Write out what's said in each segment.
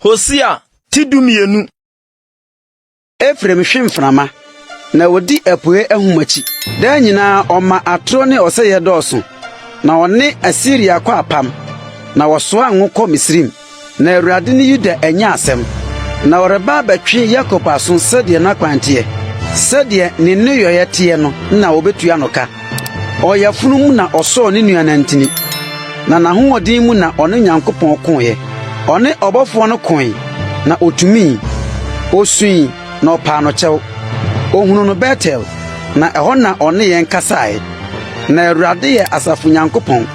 Hosea Tidumienu. Efrem hwemframa na wodi apoe ahumachi. Da nyina oma atro ne oseye dɔɔso. Na one Asiria kwa apam. Na wɔsoa ngo kɔ Misrim. Na Awurade ne Yuda anya asɛm. Na wɔreba batwe Yakob aso sɛdeɛ na kwanteɛ. Sɛdeɛ ne nnoyɔyɛ teɛ no na wɔbetua no ka. Ɔyafunu mu na ɔsɔɔ ne nua nantini. Na n'ahoɔden mu na ɔne Nyankopɔn koeɛ. Ɔne ɔbɔfoɔ no koe na otumi. Osui na ɔpaa no kyɛw. Ohunu no Betel na ɛhɔ na ɔne yɛn kasae. Na Awurade yɛ asafo Nyankopɔn.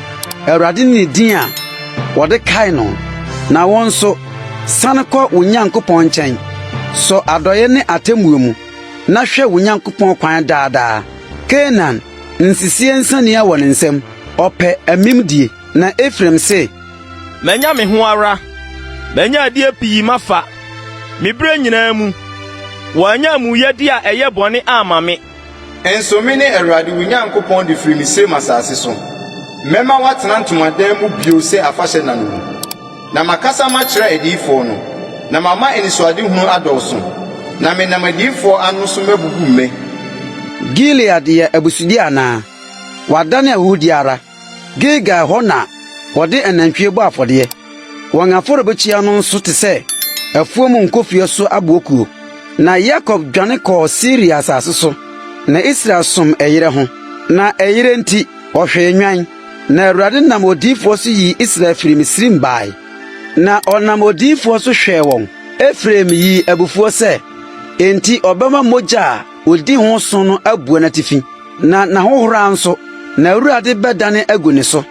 Awurade ne din a wɔde kae no. Na wɔn nso sane kɔ wo Nyankopɔn nkyɛn. So adɔyɛ ne atemmuo mu. Na hwɛ wo Nyankopɔn kwan daadaa. Canaan nsisie nsania wɔ ne nsam. Ɔpɛ amimdie. Na Efrem se, Menya me ho ara. Menya ade pii mafa. Mibre nyinaa mu. Wanya muyɛdi a ɛyɛ bɔne ama me. Enso me ne Awurade wo Nyankopɔn de firi Misraim asase so. Mɛma watena ntomadan mu bio sɛ afahyɛ na no. Na makasa makyerɛ adiyifo no. Na mama enisoade hunu adɔso. Na menam adiyifo ano so mabubu me. Gilead yɛ abusudi ana. Wadane ahudi ara. Gilgal hɔ na wɔde anantwie bɔ afɔdeɛ. Wɔn afɔrebekyia no nso te sɛ afuom nkofie so abokuo. Na Yakob dwane kɔɔ Siria asase so. Na Israel som ɛyere ho. Na ɛyere nti ɔhwɛ nwan. Na Awurade nam odiyifoɔ so yi Israel firi Misrim bae. Na ɔnam odiyifoɔ so hwɛ wɔn. Efrem yi abufuo sɛ enti ɔbɛma mogya a odi ho so no abua n'atifi. Na n'ahohora nso na Awurade bɛdane agu ne so.